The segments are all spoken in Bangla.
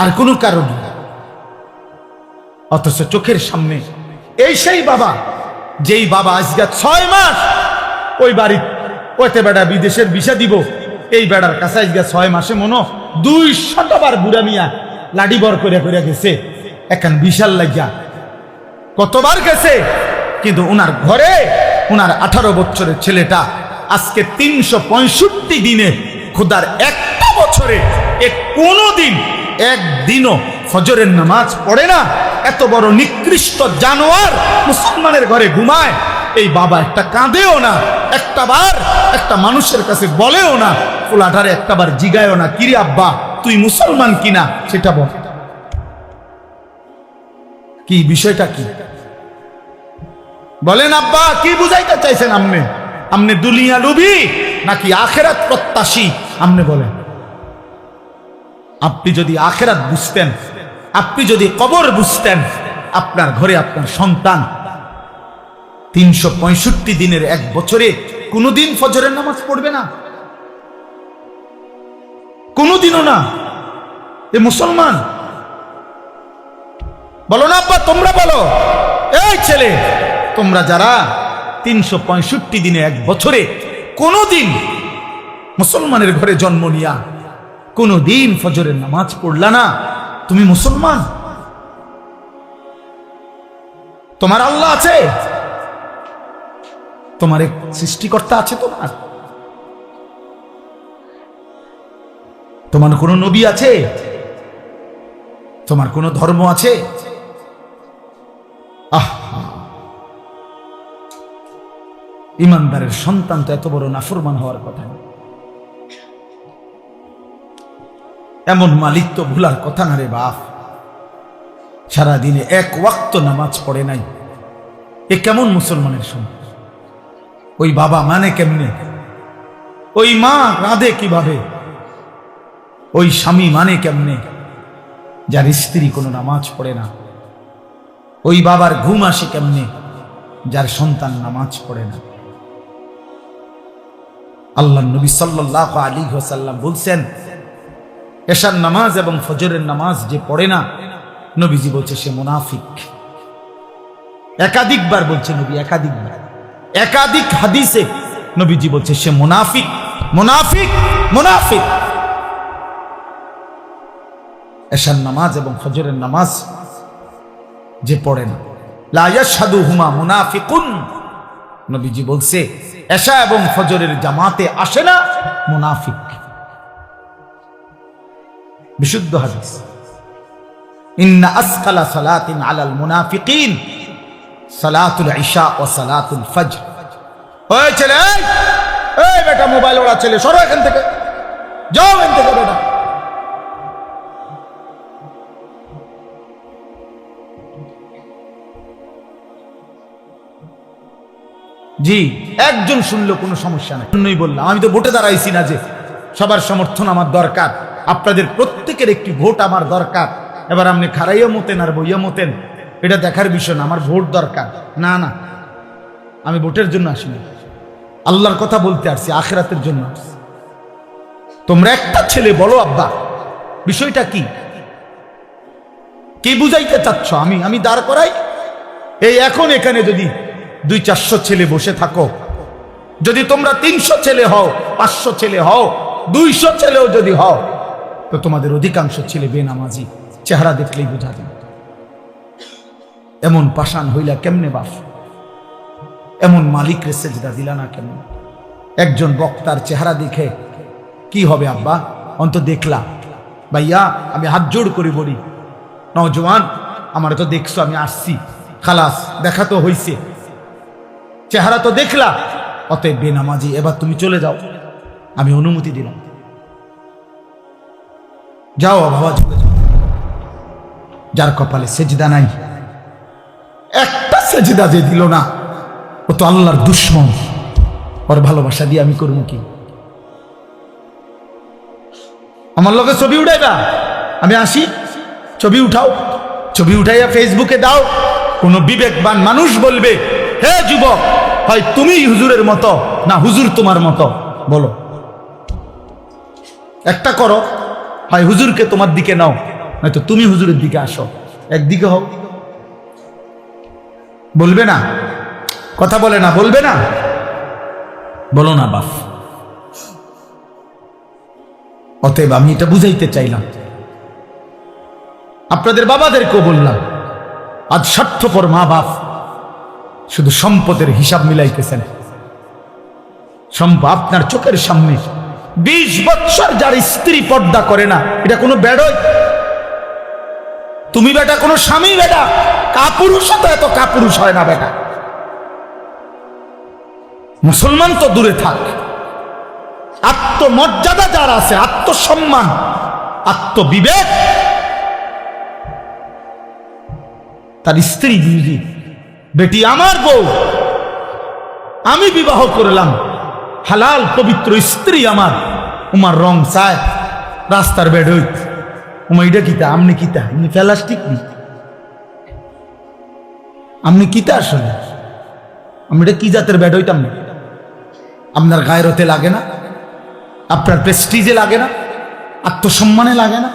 আর কোনো কারণ না। অথচ চোখের সামনে এই সেই বাবা, যেই বাবা আজকে 6 মাস ওই বাড়ি ওইতে বেড়া বিদেশের ভিসা দিব, এই বেড়ার কাছে আজকে 6 মাসে মনো 200 বার বুড়া মিয়া লাডি বর করে করে গেছে এখন বিশাল লাগিয়া কতবার গেছে, কিন্তু ওনার ঘরে ওনার 18 বছরের ছেলেটা আজকে 365 দিনে খোদার একটা বছরে কোনোদিন একদিনও ফজরের নামাজ পড়ে না। এত বড় নিকৃষ্ট জানোয়ার মুসলমানের ঘরে ঘুমায়, এই বাবা একটা কাঁদেও না, একটা বার একটা মানুষের কাছে বলেও না, পোলাটারে একটা বার জিগায়ও না, কিরে আব্বা তুই মুসলমান কিনা সেটা বল। কি বিষয়টা কি বলেন আব্বা, কি বুঝাইতে চাইছেন আপনি? আপনি দুনিয়া লুবি নাকি আখেরাত প্রত্যাশী? আপনি বলেন। আপনি যদি আখেরাত বুঝতেন, আপনি যদি কবর বুঝতেন, আপনার ঘরে আপনার সন্তান 365 দিনের এক বছরে কোনোদিন ফজরের নামাজ পড়বে না, কোনোদিনও না। এ মুসলমান বলো না আব্বা, তোমরা বলো। এই ছেলে, তোমরা যারা 365 দিনে এক বছরে কোনোদিন মুসলমানের ঘরে জন্ম নিয়া কোনোদিন ফজরের নামাজ পড়লা না, তুমি মুসলমান? তোমার আল্লাহ আছে, তোমার এক সৃষ্টিকর্তা আছে, তোমার কোন নবী আছে, তোমার কোন ধর্ম আছে? ইমানদারের সন্তান তো এত বড় নাফরমান হওয়ার কথা না। এমন মালিক তো ভুলার কথা না রে বাপ। সারাদিনে এক ওয়াক্ত নামাজ পড়ে নাই, এ কেমন মুসলমানের সন্তান? ওই বাবা মানে কেমনে? ওই মা রাঁধে কিভাবে? ওই স্বামী মানে কেমনে যার স্ত্রী কোনো নামাজ পড়ে না? ওই বাবার ঘুম আসে কেমনে যার সন্তান নামাজ পড়ে না? আল্লাহ নবী সাল্লাল্লাহু আলাইহি ওয়াসাল্লাম বলছেন, এশার নামাজ এবং ফজরের নামাজ যে পড়ে না, নবীজি বলছে সে মুনাফিক। একাধিকবার বলছে নবী, একাধিক হাদিসে নবীজি বলছে সে মুনাফিক, মুনাফিক, মুনাফিক। এশার নামাজ এবং ফজরের নামাজ যে পড়ে না, লা ইয়াশহাদুহুমা মুনাফিকুন, নবীজি বলছে এশা এবং ফজরের জামাতে আসে না, মুনাফিক। বিশুদ্ধ হাদিস। ইন্না আসকালা সালাতিন আলাল মুনাফিকিন সালাতুল ইশা ওয়া সালাতুল ফজর। ওই ছেলে, এই বেটা মোবাইল ওড়া ছেলে, সরো এখান থেকে, যাও এখান থেকে বেটা। জি, একজন শুনলো কোনো সমস্যা নাই, বললাম আমি তো ভোটে দাঁড়াইছি না যে সবার সমর্থন আমার দরকার, আপনাদের প্রত্যেকের একটি ভোট আমার দরকার। এবার আপনি খারাইয়া মতেন আর বইয়া মতেন, এটা দেখার বিষয় না। আমার ভোট দরকার না, না, আমি ভোটের জন্য আসিনি, আল্লাহর কথা বলতে আসছি, আখিরাতের জন্য আসছি। তোমরা একটা ছেলে বলো আব্বা বিষয়টা কি, কি বুঝাইতে চাচ্ছ? আমি দাঁড় করাই। এই এখন এখানে যদি 200-400 ছেলে বসে থাকো, যদি তোমরা 300 ছেলে হও, 500 ছেলে হও, 200 ছেলেও যদি হও, তো তোমাদের অধিকাংশ ছেলে বেনামাজি, চেহারা দেখলেই বোঝা যায়। এমন পাষাণ হইলা কেমনে বাপ? এমন মালিক রে সেজদা দিলা না কেন? একজন বক্তার চেহারা দেখে কি হবে আব্বা? অন্ত দেখলা ভাইয়া, আমি হাত জোড় করি বলি, নওজওয়ান আমার তো দেখছো, আমি আসছি, খালাস, দেখা তো হইছে, চেহারা তো দেখলা, অতএব বেনামাজি, এবার তুমি চলে যাও, আমি অনুমতি দিলাম, যাও বাবা, চলে যাও। যার কপালে সেজদা নাই, একটা সেজদা যে দিল না, ও তো আল্লাহর দুশমন। ওর ভালোবাসা দিয়ে আমি করবো কি? আমার লগে ছবি উঠাইবা, আমি আসি, ছবি উঠাও, ছবি উঠাইয়া ফেসবুকে দাও। কোন বিবেকবান মানুষ বলবে, হে যুবক, হয় তুমি হুজুরের মতো না হুজুর তোমার মতো, বলো একটা করো, হয় হুজুরকে তোমার দিকে নাও নয়তো তুমি হুজুরের দিকে আসো, একদিকে হও। বলবে না? কথা বলে না, বলবে না? বলো না বাপ। অতএব আমি এটা বুঝাইতে চাইলাম, আপনাদের বাবাদেরকেও বললাম, আজ স্বার্থপর মা বাপ শুধু সম্পদের হিসাব মিলাইতেছেন। সম্পদ আপনার চোখের সামনে 20 বৎসর যার স্ত্রী পর্দা করে না, এটা কোনো বেড়ই? তুমি বেটা কোনো স্বামী বেটা, কাপুরুষ তো এত কাপুরুষ হয় না বেটা। মুসলমান তো দূরে থাক, আত্মমর্যাদা যার আছে, আত্মসম্মান, আত্মবিবেক, তার স্ত্রী বিবি, বেটি আমার বউ, আমি বিবাহ করলাম, হালাল পবিত্র স্ত্রী আমার, উমার রং চায় রাস্তার বেড হইত, উমা এটা কিতা, আমনি কিতা, এমনি প্লাস্টিক নি, আমনি কিতা আসলে, আমি এটা কি জাতের বেড হইতাম না? আপনার গায়রতে লাগে না? আপনার প্রেস্টিজে লাগে না? আত্মসম্মানে লাগে না?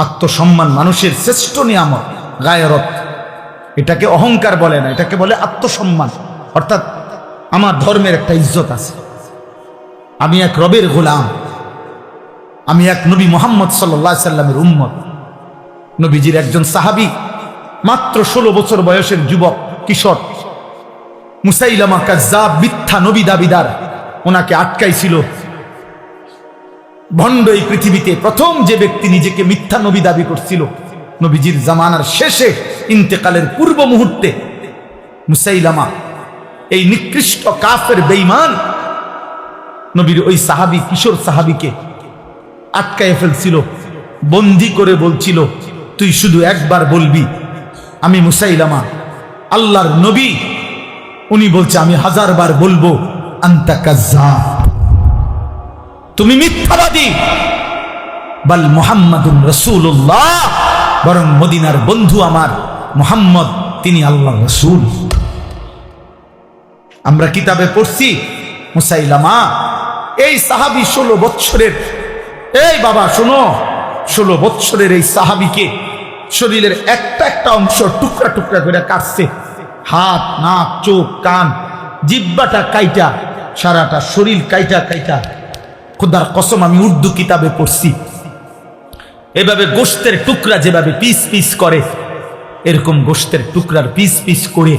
আত্মসম্মান মানুষের শ্রেষ্ঠ নিয়ামত, গায়রত। এটাকে অহংকার বলে না, এটাকে বলে আত্মসম্মান। অর্থাৎ আমার ধর্মের একটা ইজ্জত আছে, আমি এক রবের গোলাম, আমি এক নবী মুহাম্মদ সাল্লাল্লাহু আলাইহি সাল্লামের উম্মত। নবীজির একজন সাহাবী, মাত্র 16 বছর বয়সের যুবক কিশোর, মুসাইলামা কাজ্জাব, মিথ্যা নবী দাবিদার, ওনাকে আটকাইছিল। ভণ্ড এই পৃথিবীতে প্রথম যে ব্যক্তি নিজেকে মিথ্যা নবী দাবি করছিল, নবীজির জামানার শেষে ইন্তেকালের পূর্ব মুহূর্তে মুসাইলামা, এই নিকৃষ্ট কাফের বেঈমান নবীর ওই সাহাবী, কিশোর সাহাবীকে আটকায় ফেলছিল, বন্দী করে বলছিল, তুই শুধু একবার বলবি আমি মুসাইলামা আল্লাহর নবী। উনি বলছে, আমি 1000 বার বলবো আনতা কাজ্জাব, তুমি মিথ্যাবাদী। বাল মুহাম্মাদুর রাসূলুল্লাহ, বরং মদিনার বন্ধু আমার মুহাম্মদ, তিনি আল্লাহর রাসূল। আমরা কিতাবে পড়ছি মুসাইলামা এই সাহাবী 16 বৎসরের, এই বাবা শোনো, 16 বৎসরের এই সাহাবীকে শরীরের একটা একটা অংশ টুকরা টুকরা করে কাটছে, হাত, নাক, চোখ, কান, জিহ্বাটা কাইটা, সারাটা শরীর কাইটা কাইটা। খোদার কসম, আমি উর্দু কিতাবে পড়ছি, এভাবে গোশতের টুকরা যেভাবে পিস পিস করে, এরকম গোশতের টুকরার পিস পিস করে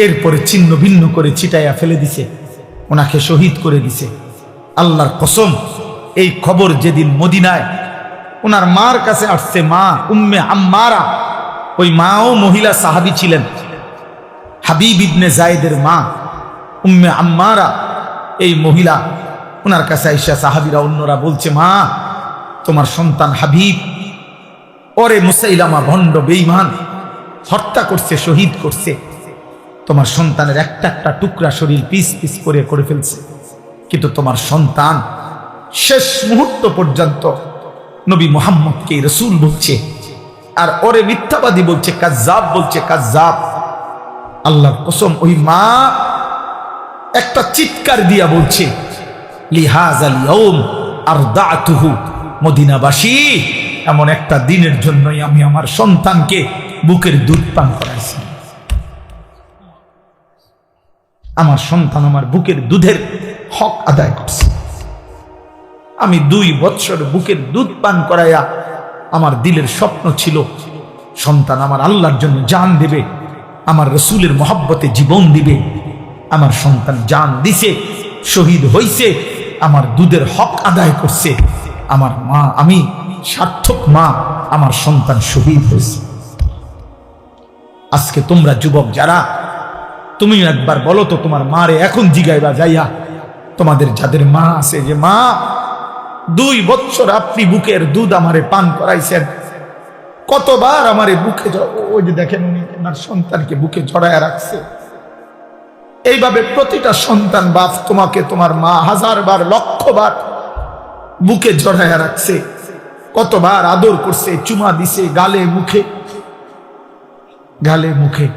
এরপরে ছিন্ন ভিন্ন করে ছিটাইয়া ফেলে দিছে, ওনাকে শহীদ করে দিছে। আল্লাহর কসম, এই খবর যেদিন মদিনায় ওনার মার কাছে আসছে, মা উম্মে আম্মারা, ওই মাও মহিলা সাহাবী ছিলেন, হাবিব ইবনে জায়েদের মা উম্মে আম্মারা, এই মহিলা ওনার কাছে আইসা সাহাবীরা অন্যরা বলছে, মা তোমার সন্তান হাবিব, ওরে মুসাইলামা ভণ্ড বেঈমান হত্যা করছে, শহীদ করছে, তোমার সন্তানের একটা একটা টুকরা শরীর পিস পিস করে ফেলছে, কিন্তু তোমার সন্তান শেষ মুহূর্ত পর্যন্ত নবী মুহাম্মদকে রাসূল বলছে, আর ওরে মিথ্যাবাদী বলছে, কাজ্জাব বলছে, কাজ্জাব। আল্লাহর কসম, ওই মা একটা চিৎকার দিয়া বলছে, লিহাযাল ইয়াউম আরদাতুহু, মদিনাবাসী, এমন একটা দিনের জন্যই আমি আমার সন্তানকে বুকের দুধ পান করাইছি। আমার সন্তান আমার বুকের দুধের হক আদায় করছে। আমি 2 বৎসর বুকের দুধ পান করাইয়া, আমার দিলের স্বপ্ন ছিল সন্তান আমার আল্লাহর জন্য জান দেবে, আমার রাসূলের মহব্বতে জীবন দিবে। আমার সন্তান জান দিছে, শহীদ হইছে, আমার দুধের হক আদায় করছে। আমার মা, আমি সার্থক মা, আমার সন্তান শহীদ হয়েছে। আজকে তোমরা যুবক যারা, তুমি একবার বলো তো তোমার মারে এখন জিগাইবা যাইয়া, তোমাদের যাদের মা আছে, যে মা 2 বৎসর আপনি বুকের দুধ আমারে পান করাইছেন, কতবার আমারে বুকে, ওই যে দেখেন উনি ওনার সন্তানকে বুকে জড়ায় রাখছে। এইভাবে প্রতিটা সন্তান বাপ তোমাকে, তোমার মা 1000 বার, 1,00,000 বার বুকে জড়ায় রাখছে, কতবার আদর করছে, চুমা দিছে গালে মুখে, গালে মুখে।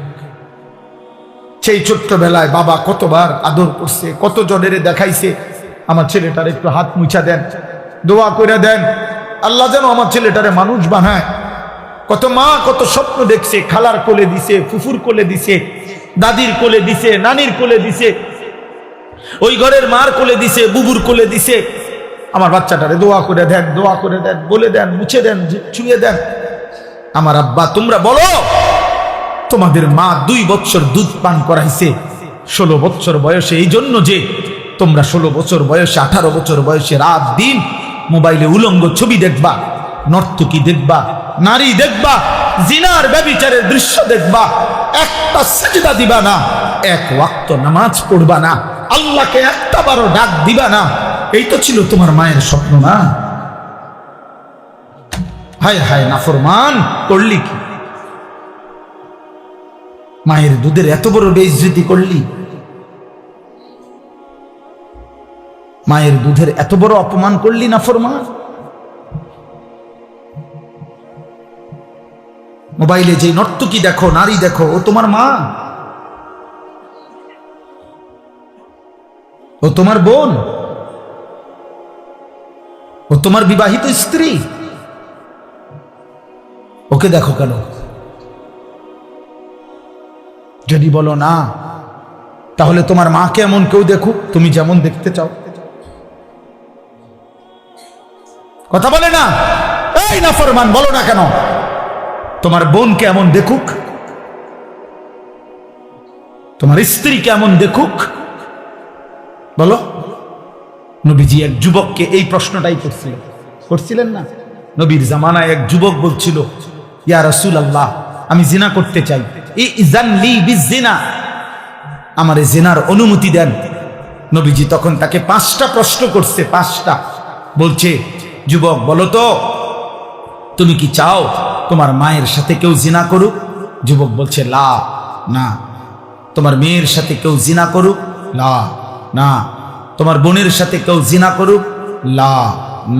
সেই ছোট্টবেলায় বাবা কতবার আদর করছে, কত জনের দেখাইছে, আমার ছেলেটার একটু হাত মুছা দেন, দোয়া করে দেন, আল্লাহ যেন আমার ছেলেটারে মানুষ বানায়। কত মা কত স্বপ্ন দেখছে, খালার কোলে দিছে, ফুফুর কোলে দিছে, দাদির কোলে দিছে, নানির কোলে দিছে, ওই ঘরের মার কোলে দিছে, বুবুর কোলে দিছে। আমার বাচ্চাটারে দোয়া করে দেন, দোয়া করে দেন, বলে দেন, মুছে দেন, ছুঁয়ে দেন। আমার আব্বা, তোমরা বলো তোমাদের মা 2 বছর দুধ পান করাইছে 16 বছর বয়সে, এই জন্য যে তোমরা 16 বছর বয়সে 18 বছর বয়সে রাত দিন মোবাইলে উলঙ্গ ছবি দেখবা, নর্তকী দেখবা, নারী দেখবা, জিনার ব্যভিচারের দৃশ্য দেখবা, একটা সিজদা দিবা না, 1 ওয়াক্ত নামাজ পড়বা না, আল্লাহকে একটা বারো ডাক দিবা না। এই তো ছিল তোমার মায়ের স্বপ্ন না? হায় হায় নাফরমান, করলি কি? মায়ের দুধের এত বড় বেইজ্জতি করলি, মায়ের দুধের এত বড় অপমান করলি নাফরমান। মোবাইলে যে নর্তকী দেখো, নারী দেখো, ও তোমার মা, ও তোমার বোন, ও তোমার বিবাহিত স্ত্রী। ওকে দেখো কেন? যদি বলো না, তাহলে তোমার মাকে এমন কেউ দেখুক তুমি যেমন দেখতে চাও। কথা বলে না? এই নাফরমান, বলো না কেন? তোমার বোনকে এমন দেখুক, তোমার স্ত্রীকে এমন দেখুক, বলো। নবীজি এক যুবককে এই প্রশ্নটাই করছিলেন না? নবীর জামানায় এক যুবক বলছিল, ইয়া রাসূলুল্লাহ, আমি জিনা করতে চাই, ইযান লি বিজিনা, আমারে জিনার অনুমতি দেন। নবীজি তখন তাকে 5টা প্রশ্ন করছে, 5টা। বলছে, যুবক বলো তো, তুমি কি চাও তোমার মায়ের সাথে কেউ জিনা করুক? যুবক বলছে, লা, না। তোমার মেয়ের সাথে কেউ জিনা করুক? লা, না। তোমার বোনের সাথে কেউ জিনা করুক? লা,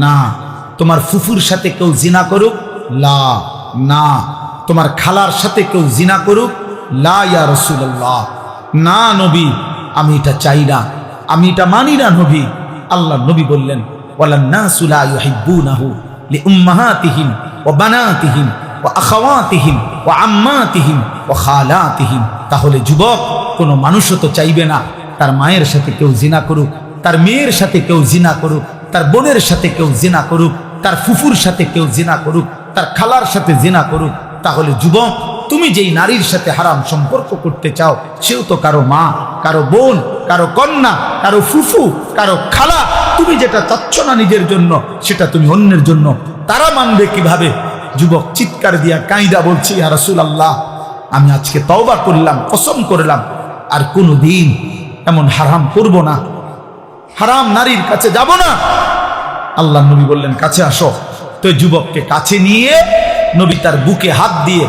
না। তোমার ফুফুর সাথে কেউ জিনা করুক? লা, না। তোমার খালার সাথে কেউ জিনা করুক? লা ইয়া রাসূলুল্লাহ, না নবী, আমি এটা চাই না, আমি এটা মানি না নবী। আল্লাহ নবী বললেন, ওয়ালান নাসু লা ইউহিব্বুনাহু লিউম্মাহাতিহিম ওয়া বানাতিহিম ওয়া আখাওয়াতিহিম ওয়া আম্মাতিহিম ওয়া খালাতিহিম। তাহলে যুবক, কোনো মানুষও তো চাইবে না তার মায়ের সাথে কেউ জিনা করুক, তার মেয়ের সাথে কেউ জিনা করুক, তার বোনের সাথে কেউ জিনা করুক, তার ফুফুর সাথে কেউ জিনা করুক, তার খালার সাথে জিনা করুক। তাহলে যুবক, তুমি যেই নারীর সাথে হারাম সম্পর্ক করতে চাও, সেও তো কারো মা, কারো বোন, কারো কন্যা, কারো ফুফু, কারো খালা। তুমি যেটা চাচ্ছ না নিজের জন্য, সেটা তুমি অন্যের জন্য। তারা মানবে কিভাবে? যুবক চিৎকার দিয়া কাঁইদা বলছি, ইয়া রাসূলুল্লাহ, আমি আজকে তওবা করলাম, কসম করলাম, আর কোনোদিন এমন হারাম করব না, হারাম নারীর কাছে যাব না। আল্লাহ নবী বললেন, কাছে আসো। তো যুবককে কাছে নিয়ে নবী তার বুকে হাত দিয়ে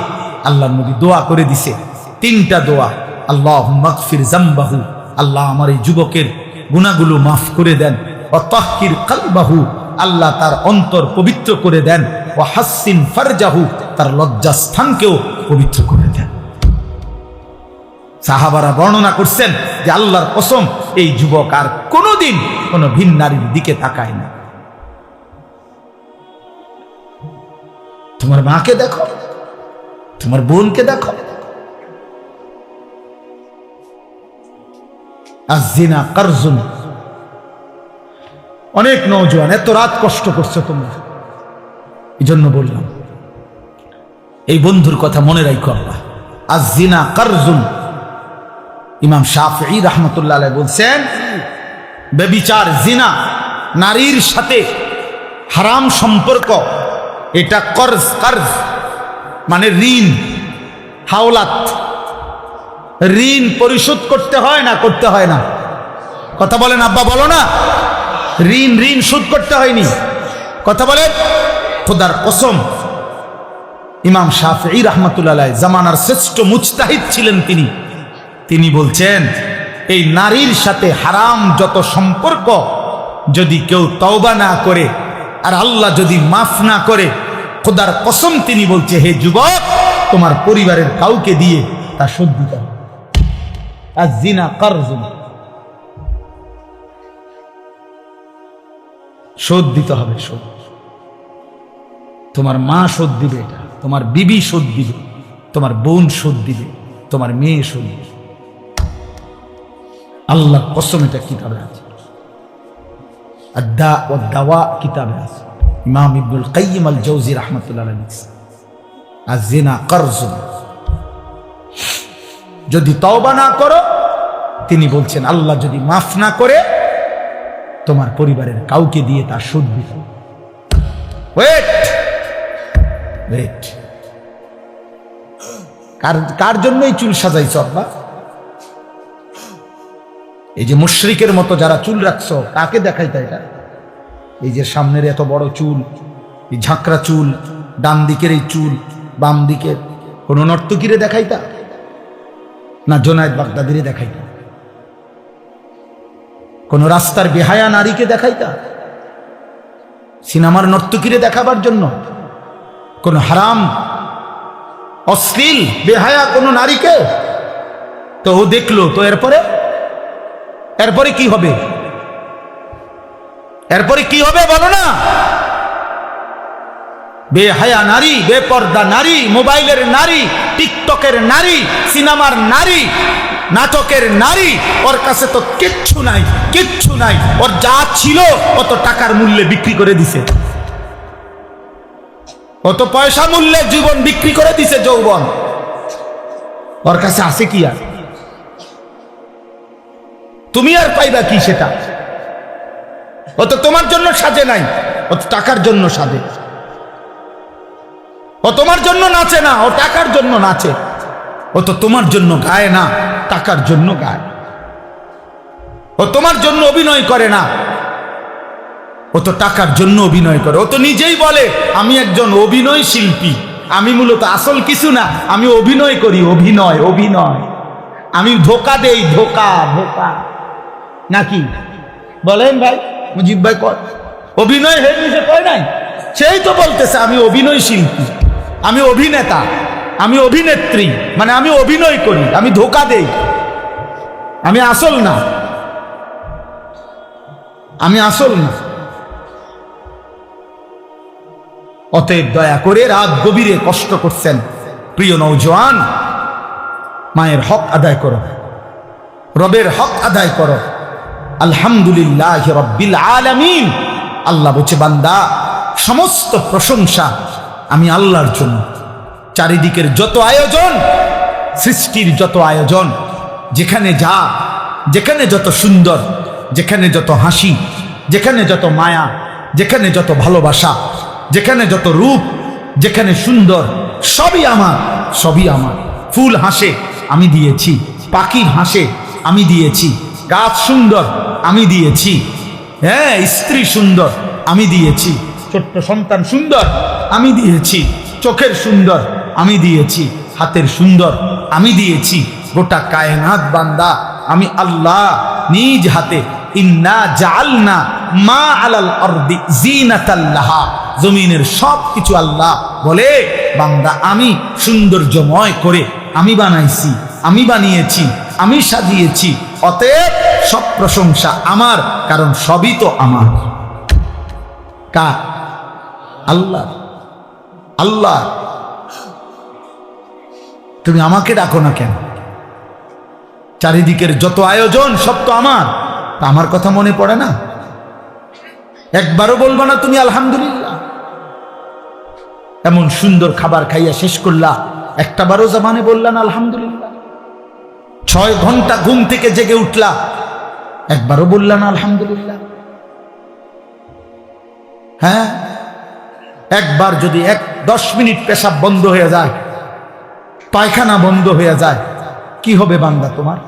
আল্লাহ নবী দোয়া করে দিছে, 3টা দোয়া। আল্লাহুম্মা গফির যামবাহু, আল্লাহ আমার এই যুবকের গুনাহগুলো মাফ করে দেন। ওয়া তাহহির কলবাহু, আল্লাহ তার অন্তর পবিত্র করে দেন। ওয়া হাসসিন ফারজাহু, তার লজ্জাস্থানকেও পবিত্র করে দেন। সাহাবারা বর্ণনা করছেন যে আল্লাহর কসম, এই যুবক আর কোনোদিন কোনো ভিন নারীর দিকে তাকায় না। তোমার মাকে দেখো, তোমার বোনকে দেখো। আয-যিনা কারজুন। অনেক নওজোয়ান এত রাত কষ্ট করছো তোমরা, এই জন্য বললাম এই বন্ধুর কথা মনে রাখো। আল্লাহ, আয-যিনা কারজুন। ইমাম শাফিঈ রাহমাতুল্লাহ আলাইহি বলছেন, ব্যভিচার, জিনা, নারীর সাথে হারাম সম্পর্ক, এটা কর্জ, কর্জ মানে ঋণ, হাওলাত। ঋণ পরিশোধ করতে হয় না? করতে হয় না? কথা বলেন আব্বা, বলো না। ঋণ ঋণ শোধ করতে হয়নি। কথা বলেন। খোদার কসম, ইমাম শাফিঈ রাহমাতুল্লাহ আলাইহি জামানার শ্রেষ্ঠ মুজতাহিদ ছিলেন তিনি বলছেন, এই নারীর সাথে হারাম যত সম্পর্ক যদি কেউ তওবা না করে আর আল্লাহ যদি মাফ না করে, খোদার কসম তিনি বলছে, হে যুবক, তোমার পরিবারের কাউকে দিয়ে তা শোধ দিতে হবে। আয-যিনা কারজুন, শোধ দিতে হবে, শোধ। তোমার মা শোধ দিবে, এটা তোমার বিবি শোধ দিবে, তোমার বোন শোধ দিবে, তোমার মেয়ে শোধ দিবে। আল্লাহ কসম, এটা কিতাবে আছে, আদ-দা ওয়াদ-দাওয়া কিতাবে আছে। ইমাম ইবনুল কাইয়িম আল জাওজি রাহমাতুল্লাহ আলাইহি লিখেছেন, আয-যিনা কারজুন, যদি তওবা না করো, তিনি বলছেন আল্লাহ যদি মাফ না করে তোমার পরিবারের কাউকে দিয়ে তার সুদ দিতে। ওয়েট ওয়েট, কার জন্যই চুল সাজাইছ আব্বা? এই যে মুশরিকের মতো যারা চুল রাখছো, কাকে দেখাইতা এটা? এই যে সামনের এত বড় চুল, এই ঝাঁকড়া চুল, ডান দিকের এই চুল, বাম দিকের, কোন নর্তকীরে দেখাইতা না জোনায়েদ বাগদাদিরে দেখাইতা? কোন রাস্তার বেহায়া নারীকে দেখাইতা? সিনেমার নর্তকীরে দেখাবার জন্য? কোন হারাম অশ্লীল বেহায়া কোন নারীকে? তো ও দেখলো, তো এরপরে কি হবে? এরপরে কি হবে বলো না? বেহায়া নারী, বেপর্দা নারী, মোবাইলের নারী, টিকটকের নারী, সিনেমার নারী, নাটকের নারী, ওর কাছে তো কিচ্ছু নাই, কিচ্ছু নাই। ওর যা ছিল অত টাকার মূল্যে বিক্রি করে দিছে, অত পয়সা মূল্যে জীবন বিক্রি করে দিছে, যৌবন। ওর কাছে আছে কি আর? তুমি আর পাইবা কি সেটা? ও তো তোমার জন্য সাজে নাই, ও তো টাকার জন্য সাজে। ও তোমার জন্য নাচে না, ও টাকার জন্য নাচে। ও তো তোমার জন্য গায় না, টাকার জন্য গায়। ও তোমার জন্য অভিনয় করে না, ও তো টাকার জন্য অভিনয় করে। ও তো নিজেই বলে আমি একজন অভিনয় শিল্পী, আমি মূলত আসল কিছু না, আমি অভিনয় করি, অভিনয় অভিনয়, আমি ধোকা দেই, ধোকা ধোকা। নাকি বলেন ভাই মুজিব ভাই? অভিনয় হয়ে নিজে কয় নাই, সেই তো বলতেছে আমি অভিনয় শিল্পী, আমি অভিনেতা, আমি অভিনেত্রী, মানে আমি অভিনয় করি, আমি ধোকা দেই, আমি আসল না, আমি আসল না। অতএব দয়া করে রাত গভীরে কষ্ট করছেন প্রিয় নওজোয়ান, মায়ের হক আদায় করো, রবের হক আদায় করো। আলহামদুলিল্লাহ রাব্বিল আলামিন। আল্লাহ বলছে বান্দা সমস্ত প্রশংসা আমি আল্লাহর জন্য। চারিদিকের যত আয়োজন, সৃষ্টির যত আয়োজন, যেখানে যা, যেখানে যত সুন্দর, যেখানে যত হাসি, যেখানে যত মায়া, যেখানে যত ভালোবাসা, যেখানে যত রূপ, যেখানে সুন্দর, সবই আমার, সবই আমার। ফুল হাসে আমি দিয়েছি, পাখি হাসে আমি দিয়েছি, গাছ সুন্দর আমি দিয়েছি, হ্যাঁ স্ত্রী সুন্দর আমি দিয়েছি, ছোট্ট সন্তান সুন্দর আমি দিয়েছি, চোখের সুন্দর আমি দিয়েছি, হাতের সুন্দর আমি দিয়েছি। গোটা কায়নাত বান্দা আমি আল্লাহ নিজ হাতে ইন্না জাআলনা মা আলাল আরদি জিনাতাল লাহা, জমিনের সব কিছু আল্লাহ বলে বান্দা আমি সৌন্দর্যময় করে আমি বানাইছি, আমি বানিয়েছি, আমি সাজিয়েছি। অতএব সব প্রশংসা আমার, কারণ সবই তো আমার। কার? আল্লাহ। আল্লাহ। তুমি আমাকে ডাকো না কেন? চারিদিকের যত আয়োজন সব তো আমার, তা আমার কথা মনে পড়ে না? একবারও বলবো না তুমি আলহামদুলিল্লাহ? এমন সুন্দর খাবার খাইয়া শেষ করলা, একটা বারো জবানে বললা না আলহামদুলিল্লাহ? 6 ঘন্টা ঘুম থেকে জেগে উঠলা, একবারও বললা না আলহামদুলিল্লাহ? হ্যাঁ, একবার যদি 10 মিনিট পেশাব বন্ধ হয়ে যায়, পায়খানা বন্ধ হয়ে যায়, কি হবে বান্দা তোমার?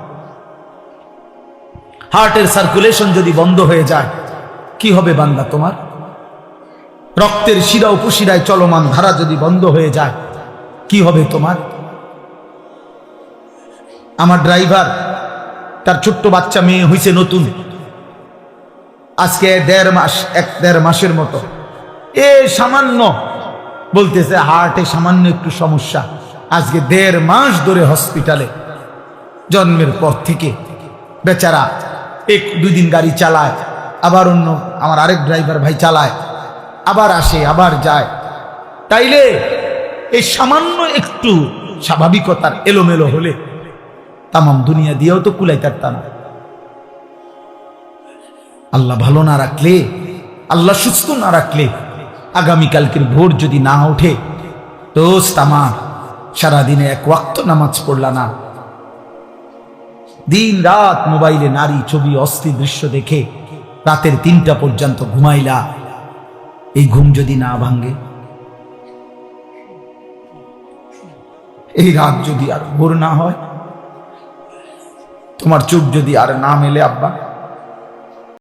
হার্টের সার্কুলেশন যদি বন্ধ হয়ে যায়, কি হবে বান্দা তোমার? রক্তের শিরা উপশিরায় চলমান ধারা যদি বন্ধ হয়ে যায়, কি হবে তোমার? আমার ড্রাইভার, তার ছোট্ট বাচ্চা মেয়ে হয়েছে নতুন, আজকে 1.5 মাসের মতো, সামান্য বলতেছে হার্টে সামান্য একটু সমস্যা। আজকে 1.5 মাস ধরে হসপিটালে, জন্মের পর থেকে বেচারা 1-2 দিন গাড়ি চালায়, আবার অন্য আমার আরেক ড্রাইভার ভাই চালায়, আবার আসে আবার যায়, তাইলে এই সামান্য একটু স্বাভাবিকতার এলোমেলো হলে তামাম দুনিয়া দিয়েও তো কুলাইতে পারতাম না। আল্লাহ ভালো না রাখলে, আল্লাহ সুস্থ না রাখলে, আগামীকালকের ভোর যদি না ওঠে, দোস্ত আমার সারাদিনে এক ওয়াক্ত নামাজ পড়লা না, দিন রাত মোবাইলে নারী ছবি অস্থির দৃশ্য দেখে রাতের 3টা পর্যন্ত ঘুমাইলা, এই ঘুম যদি না ভাঙ্গে, এই রাত যদি আর ভোর না হয়, তোমার চোখ যদি আর না মেলে আব্বা,